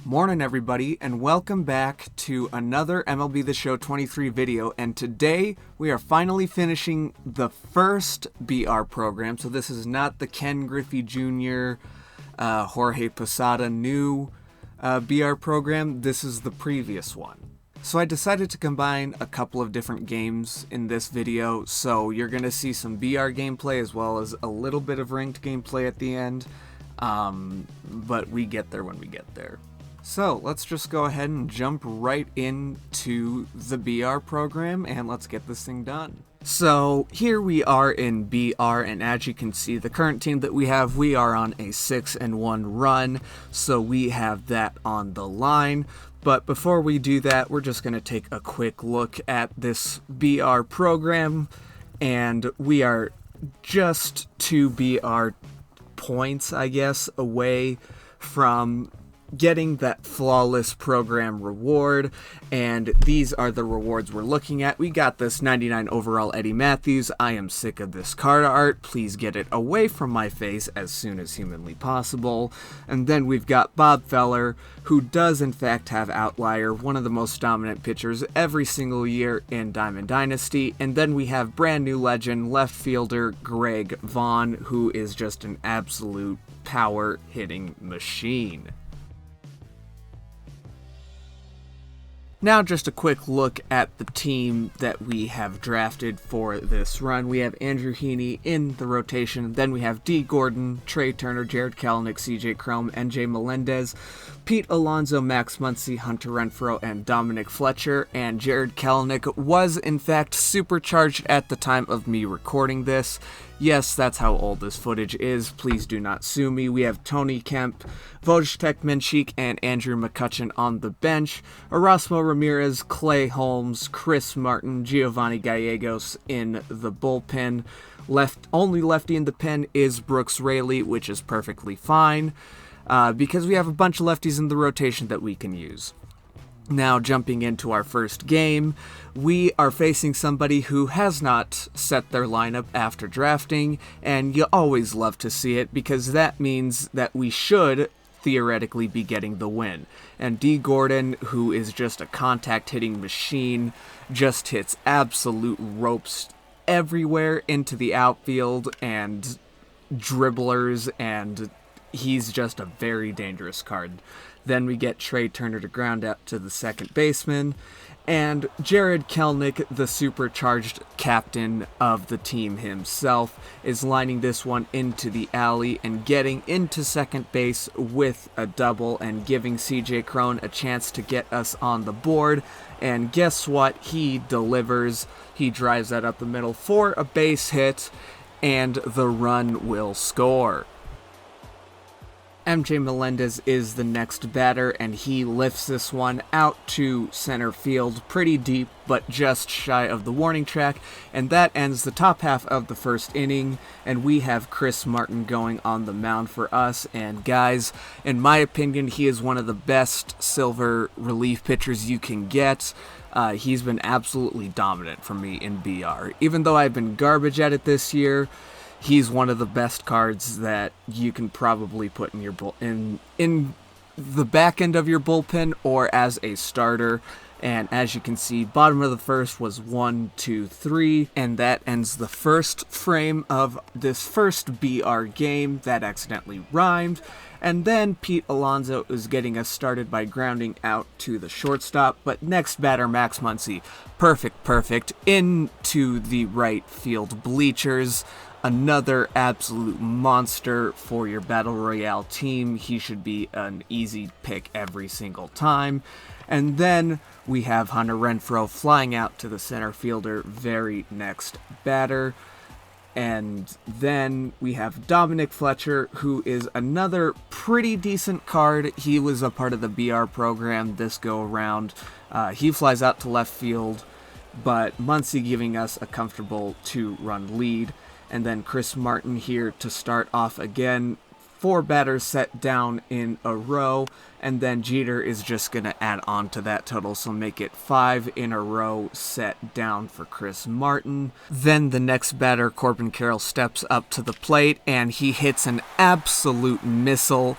Morning everybody, and welcome back to another MLB The Show 23 video, and today we are finally finishing the first BR program. So this is not the Ken Griffey Jr., Jorge Posada new BR program, this is the previous one. So I decided to combine a couple of different games in this video, so you're going to see some BR gameplay as well as a little bit of ranked gameplay at the end, but we get there when we get there. So let's just go ahead and jump right into the BR program and let's get this thing done. So here we are in BR, and as you can see, the current team that we are on a 6-1 run, so we have that on the line. But before we do that, we're just going to take a quick look at this BR program, and we are just 2 BR points, I guess, away from getting that flawless program reward, and these are the rewards we're looking at. We got this 99 overall Eddie Matthews. I am sick of this card art. Please get it away from my face as soon as humanly possible. And then we've got Bob Feller, who does in fact have Outlier, one of the most dominant pitchers every single year in Diamond Dynasty. And then we have brand new legend left fielder Greg Vaughn, who is just an absolute power hitting machine. Now just a quick look at the team that we have drafted for this run. We have Andrew Heaney in the rotation, then we have D. Gordon, Trey Turner, Jarred Kelenic, CJ Cron, NJ Melendez, Pete Alonso, Max Muncy, Hunter Renfroe, and Dominic Fletcher. And Jarred Kelenic was in fact supercharged at the time of me recording this. Yes, that's how old this footage is. Please do not sue me. We have Tony Kemp, Wojtek Menchik, and Andrew McCutchen on the bench. Erasmo Ramirez, Clay Holmes, Chris Martin, Giovanni Gallegos in the bullpen. Only lefty in the pen is Brooks Raley, which is perfectly fine, because we have a bunch of lefties in the rotation that we can use. Now, jumping into our first game, we are facing somebody who has not set their lineup after drafting, and you always love to see it because that means that we should theoretically be getting the win. And D. Gordon, who is just a contact hitting machine, just hits absolute ropes everywhere into the outfield and dribblers, and he's just a very dangerous card. Then we get Trey Turner to ground out to the second baseman, and Jarred Kelenic, the supercharged captain of the team himself, is lining this one into the alley and getting into second base with a double and giving CJ Cron a chance to get us on the board. And guess what? He delivers. He drives that up the middle for a base hit, and the run will score. MJ Melendez is the next batter, and he lifts this one out to center field pretty deep, but just shy of the warning track, and that ends the top half of the first inning, and we have Chris Martin going on the mound for us. And guys, in my opinion, he is one of the best silver relief pitchers you can get. He's been absolutely dominant for me in BR. Even though I've been garbage at it this year, he's one of the best cards that you can probably put in your in the back end of your bullpen or as a starter. And as you can see, bottom of the first was 1, 2, 3, and that ends the first frame of this first BR game. That accidentally rhymed. And then Pete Alonso is getting us started by grounding out to the shortstop, but next batter, Max Muncy, perfect, into the right field bleachers. Another absolute monster for your Battle Royale team. He should be an easy pick every single time. And then we have Hunter Renfroe flying out to the center fielder, very next batter. And then we have Dominic Fletcher, who is another pretty decent card. He was a part of the BR program this go around. He flies out to left field, but Muncy giving us a comfortable 2-run lead. And then Chris Martin here to start off again. 4 batters set down in a row, and then Jeter is just going to add on to that total, so make it 5 in a row set down for Chris Martin. Then the next batter, Corbin Carroll, steps up to the plate, and he hits an absolute missile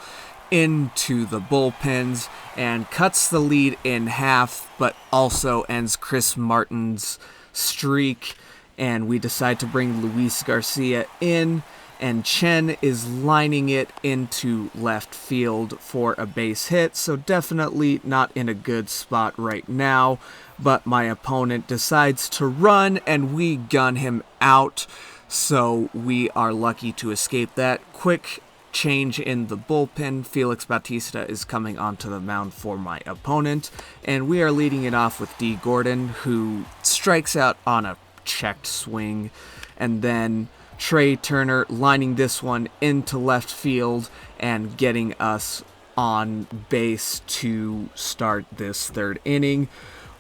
into the bullpens and cuts the lead in half, but also ends Chris Martin's streak. And we decide to bring Luis Garcia in, and Chen is lining it into left field for a base hit, so definitely not in a good spot right now. But my opponent decides to run, and we gun him out, so we are lucky to escape that. Quick change in the bullpen. Felix Bautista is coming onto the mound for my opponent, and we are leading it off with D. Gordon, who strikes out on a checked swing, and then Trey Turner lining this one into left field and getting us on base to start this third inning.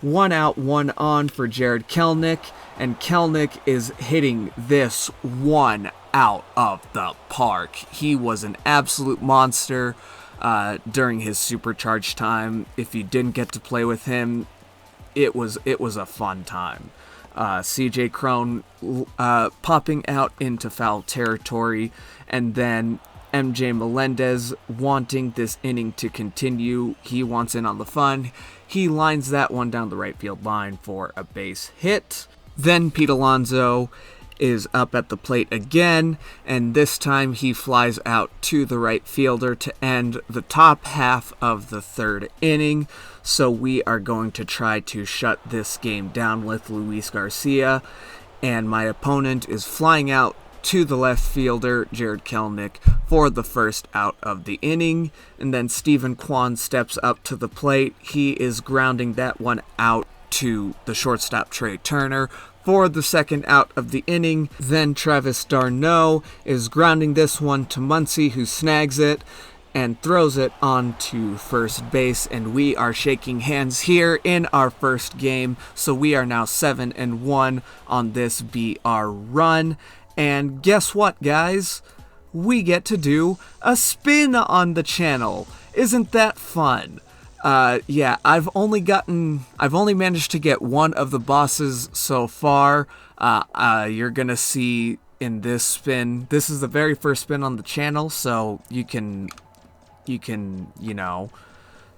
1 out, 1 on for Jared Kelenic, and Kelenic is hitting this one out of the park. He was an absolute monster during his supercharged time. If you didn't get to play with him, it was a fun time. CJ Cron popping out into foul territory, and then MJ Melendez wanting this inning to continue. He wants in on the fun. He lines that one down the right field line for a base hit. Then Pete Alonso is up at the plate again, and this time he flies out to the right fielder to end the top half of the third inning. So we are going to try to shut this game down with Luis Garcia, and my opponent is flying out to the left fielder, Jared Kelenic, for the first out of the inning. And then Stephen Kwan steps up to the plate. He is grounding that one out to the shortstop, Trey Turner, for the second out of the inning. Then Travis d'Arnaud is grounding this one to Muncy, who snags it and throws it onto first base, and we are shaking hands here in our first game. So we are now 7-1 on this BR run. And guess what, guys? We get to do a spin on the channel. Isn't that fun? Yeah, I've only managed to get one of the bosses so far. You're gonna see in this spin, this is the very first spin on the channel, so you can,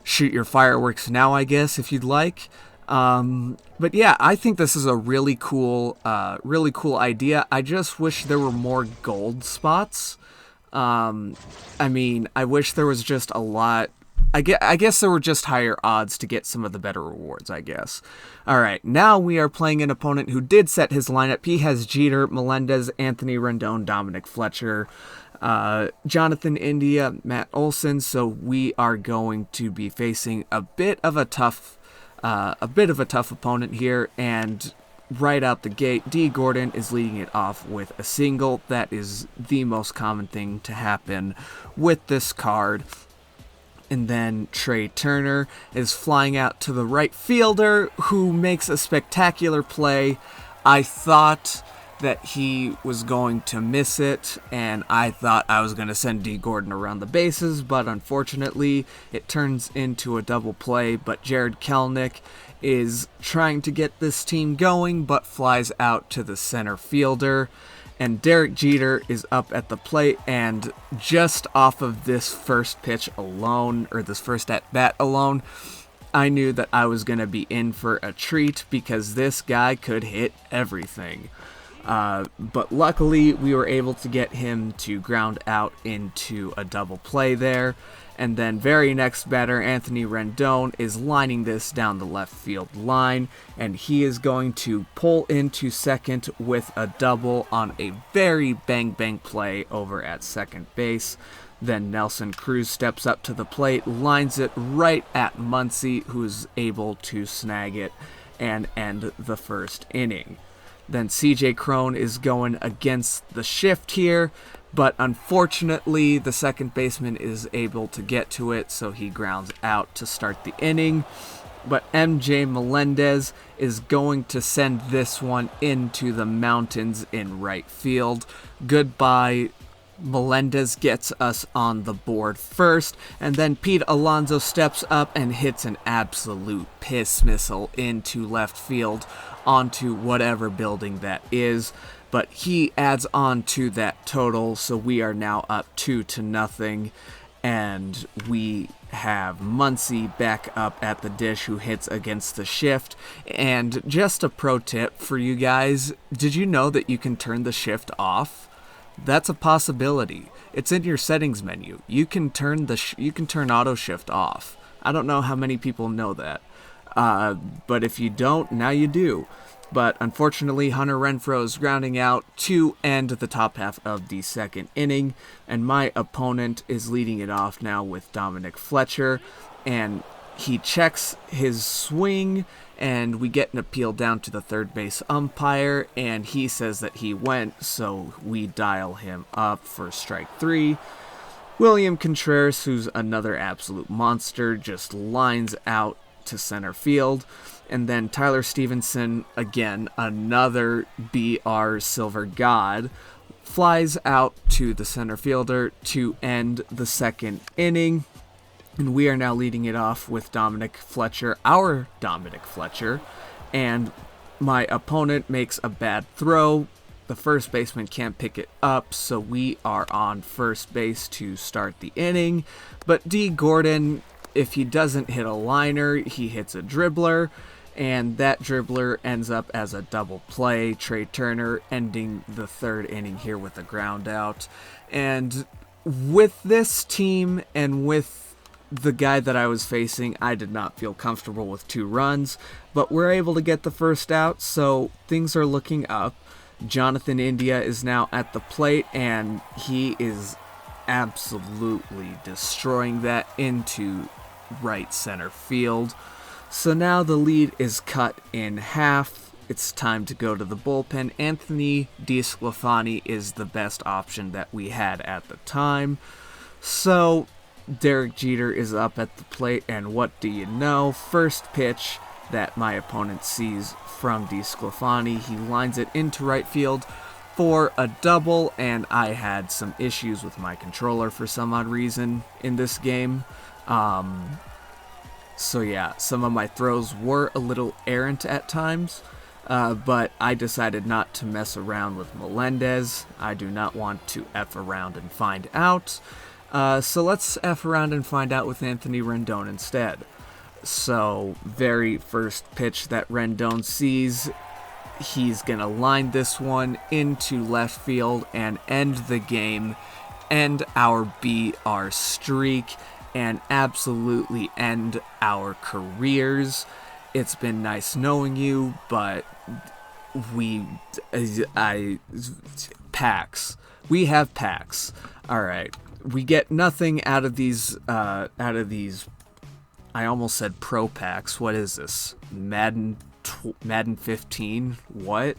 shoot your fireworks now, I guess, if you'd like. But yeah, I think this is a really cool idea. I just wish there were more gold spots. I mean, I wish there was just a lot. I guess there were just higher odds to get some of the better rewards, I guess. Alright, now we are playing an opponent who did set his lineup. He has Jeter, Melendez, Anthony Rendon, Dominic Fletcher, Jonathan India, Matt Olson, so we are going to be facing a bit of a tough opponent here, and right out the gate, D. Gordon is leading it off with a single. That is the most common thing to happen with this card. And then Trey Turner is flying out to the right fielder, who makes a spectacular play. I thought that he was going to miss it, and I thought I was going to send D. Gordon around the bases, but unfortunately it turns into a double play. But Jared Kelenic is trying to get this team going, but flies out to the center fielder. And Derek Jeter is up at the plate, and just off of this first pitch alone, or this first at-bat alone, I knew that I was going to be in for a treat, because this guy could hit everything. But luckily, we were able to get him to ground out into a double play there. And then very next batter, Anthony Rendon, is lining this down the left field line, and he is going to pull into second with a double on a very bang-bang play over at second base. Then Nelson Cruz steps up to the plate, lines it right at Muncy, who's able to snag it and end the first inning. Then CJ Cron is going against the shift here, but unfortunately the second baseman is able to get to it, so he grounds out to start the inning. But MJ Melendez is going to send this one into the mountains in right field. Goodbye. Melendez gets us on the board first, and then Pete Alonso steps up and hits an absolute piss missile into left field onto whatever building that is. But he adds on to that total, so we are now up 2-0. and we have Muncie back up at the dish, who hits against the shift. And just a pro tip for you guys, did you know that you can turn the shift off? That's a possibility. It's in your settings menu. You can turn auto shift off. I don't know how many people know that, but if you don't, now you do. But unfortunately, Hunter Renfroe is grounding out to end the top half of the second inning, and my opponent is leading it off now with Dominic Fletcher, and he checks his swing, and we get an appeal down to the third base umpire, and he says that he went, so we dial him up for strike 3. William Contreras, who's another absolute monster, just lines out to center field. And then Tyler Stevenson, again, another BR Silver God, flies out to the center fielder to end the second inning. And we are now leading it off with Dominic Fletcher, our Dominic Fletcher. And my opponent makes a bad throw. The first baseman can't pick it up, so we are on first base to start the inning. But D. Gordon, if he doesn't hit a liner, he hits a dribbler. And that dribbler ends up as a double play. Trey Turner ending the third inning here with a ground out. And with this team and with the guy that I was facing, I did not feel comfortable with 2 runs. But we're able to get the first out, so things are looking up. Jonathan India is now at the plate, and he is absolutely destroying that into right center field. So now the lead is cut in half. It's time to go to the bullpen. Anthony DeSclafani is the best option that we had at the time. So Derek Jeter is up at the plate, and what do you know? First pitch that my opponent sees from DeSclafani, he lines it into right field for a double, and I had some issues with my controller for some odd reason in this game. So yeah, some of my throws were a little errant at times, but I decided not to mess around with Melendez. I do not want to F around and find out. So let's F around and find out with Anthony Rendon instead. So very first pitch that Rendon sees, he's going to line this one into left field and end the game, end our BR streak, and absolutely end our careers. It's been nice knowing you, but packs. We have packs. All right. We get nothing out of these, I almost said pro packs. What is this? Madden 15? What?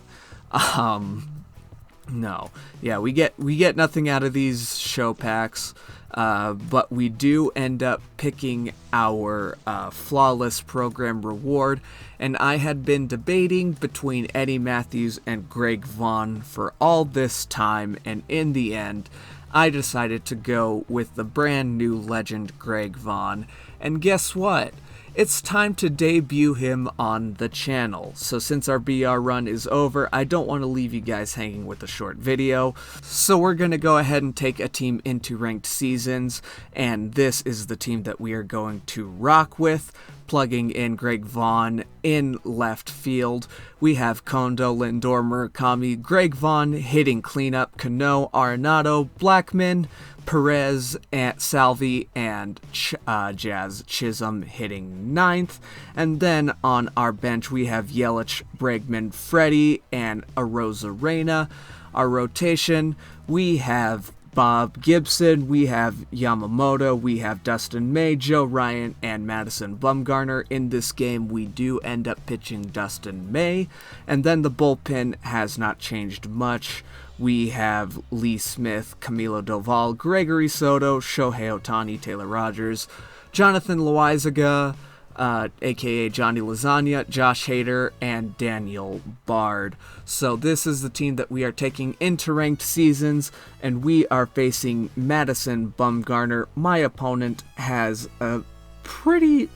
No. Yeah, we get nothing out of these show packs. But we do end up picking our flawless program reward, and I had been debating between Eddie Matthews and Greg Vaughn for all this time, and in the end, I decided to go with the brand new legend Greg Vaughn, and guess what? It's time to debut him on the channel. So since our BR run is over, I don't want to leave you guys hanging with a short video. So we're going to go ahead and take a team into ranked seasons, and this is the team that we are going to rock with. Plugging in Greg Vaughn in left field, we have Kondo, Lindor, Murakami, Greg Vaughn hitting cleanup, Cano, Arenado, Blackman, Perez, Salvi, and Jazz Chisholm hitting ninth. And then on our bench, we have Yelich, Bregman, Freddie, and Arozarena. Our rotation, we have Bob Gibson, we have Yamamoto, we have Dustin May, Joe Ryan, and Madison Bumgarner. In this game, we do end up pitching Dustin May. And then the bullpen has not changed much. We have Lee Smith, Camilo Doval, Gregory Soto, Shohei Ohtani, Taylor Rogers, Jonathan Loaizaga, aka Johnny Lasagna, Josh Hader, and Daniel Bard. So this is the team that we are taking into ranked seasons, and we are facing Madison Bumgarner. My opponent has a pretty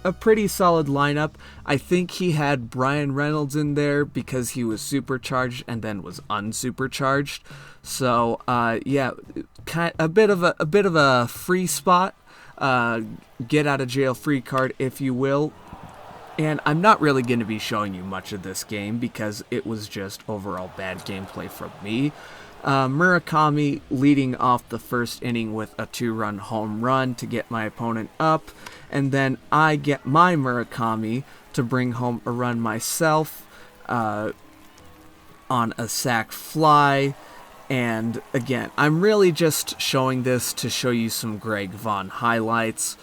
solid lineup. I think he had Brian Reynolds in there because he was supercharged and then was unsupercharged. So yeah, a bit of a free spot. get out of jail free card, if you will. And I'm not really going to be showing you much of this game because it was just overall bad gameplay from me. Murakami leading off the first inning with a 2-run home run to get my opponent up, and then I get my Murakami to bring home a run myself on a sac fly. And again, I'm really just showing this to show you some Greg Vaughn highlights.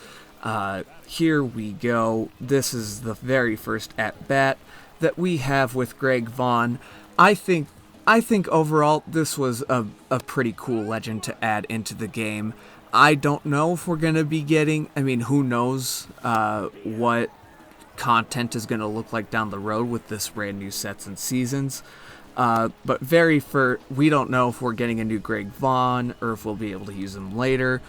Here we go. This is the very first at-bat that we have with Greg Vaughn. I think overall this was a pretty cool legend to add into the game. I don't know if we're going to be getting, who knows what content is going to look like down the road with this brand new sets and seasons. But we don't know if we're getting a new Greg Vaughn or if we'll be able to use him later.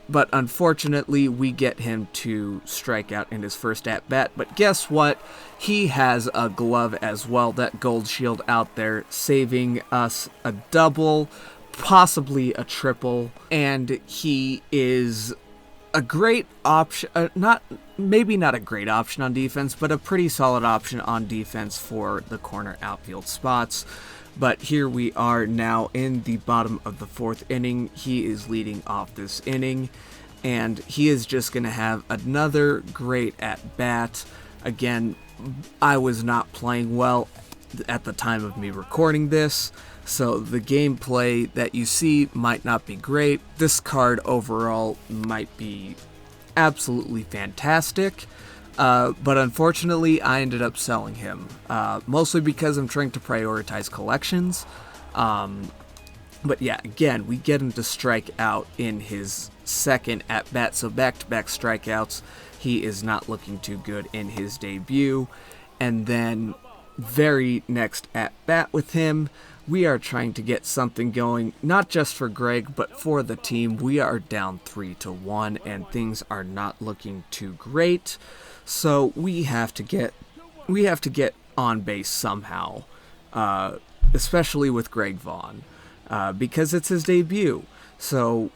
But unfortunately, we get him to strike out in his first at-bat. But guess what? He has a glove as well, that gold shield out there, saving us a double, possibly a triple. And he is a great option, maybe not a great option on defense, but a pretty solid option on defense for the corner outfield spots. But here we are now in the bottom of the 4th inning. He is leading off this inning, and he is just going to have another great at-bat. Again, I was not playing well at the time of me recording this, so the gameplay that you see might not be great. This card overall might be absolutely fantastic. But unfortunately, I ended up selling him, mostly because I'm trying to prioritize collections. But yeah, again, we get him to strike out in his second at-bat, so back-to-back strikeouts. He is not looking too good in his debut. And then, very next at-bat with him, we are trying to get something going, not just for Greg, but for the team. We are down 3-1, and things are not looking too great. So we have to get on base somehow, especially with Greg Vaughn, because it's his debut. So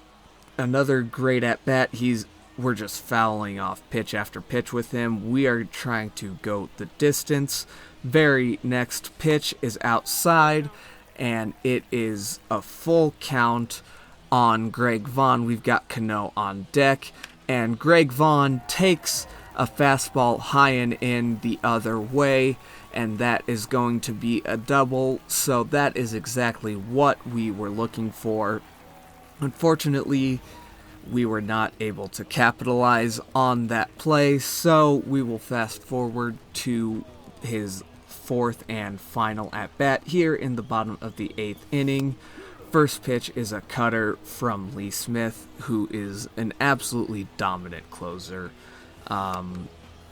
another great at bat. We're just fouling off pitch after pitch with him. We are trying to go the distance. Very next pitch is outside, and it is a full count on Greg Vaughn. We've got Cano on deck, and Greg Vaughn takes a fastball high and in the other way, and that is going to be a double. So that is exactly what we were looking for. Unfortunately, we were not able to capitalize on that play, so we will fast forward to his 4th and final at-bat here in the bottom of the 8th inning. First pitch is a cutter from Lee Smith, who is an absolutely dominant closer.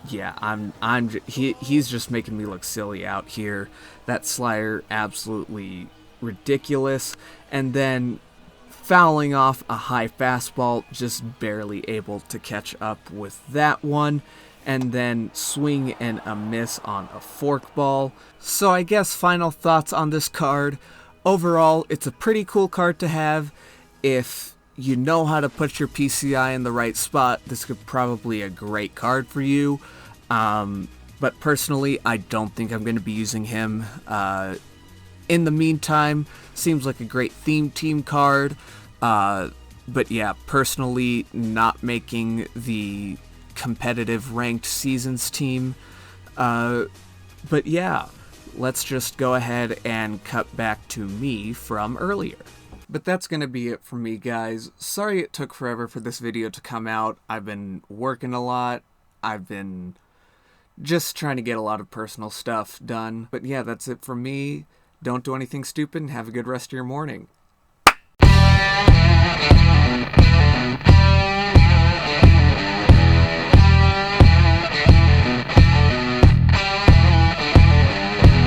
He's just making me look silly out here. That slider, absolutely ridiculous. And then fouling off a high fastball, just barely able to catch up with that one. And then swing and a miss on a forkball. So I guess final thoughts on this card. Overall, it's a pretty cool card to have. If you know how to put your PCI in the right spot, this could probably be a great card for you. But personally, I don't think I'm going to be using him. In the meantime, seems like a great theme team card. But yeah, personally, not making the competitive ranked seasons team. But yeah, let's just go ahead and cut back to me from earlier. But that's going to be it for me, guys. Sorry it took forever for this video to come out. I've been working a lot. I've been just trying to get a lot of personal stuff done. But yeah, that's it for me. Don't do anything stupid and have a good rest of your morning.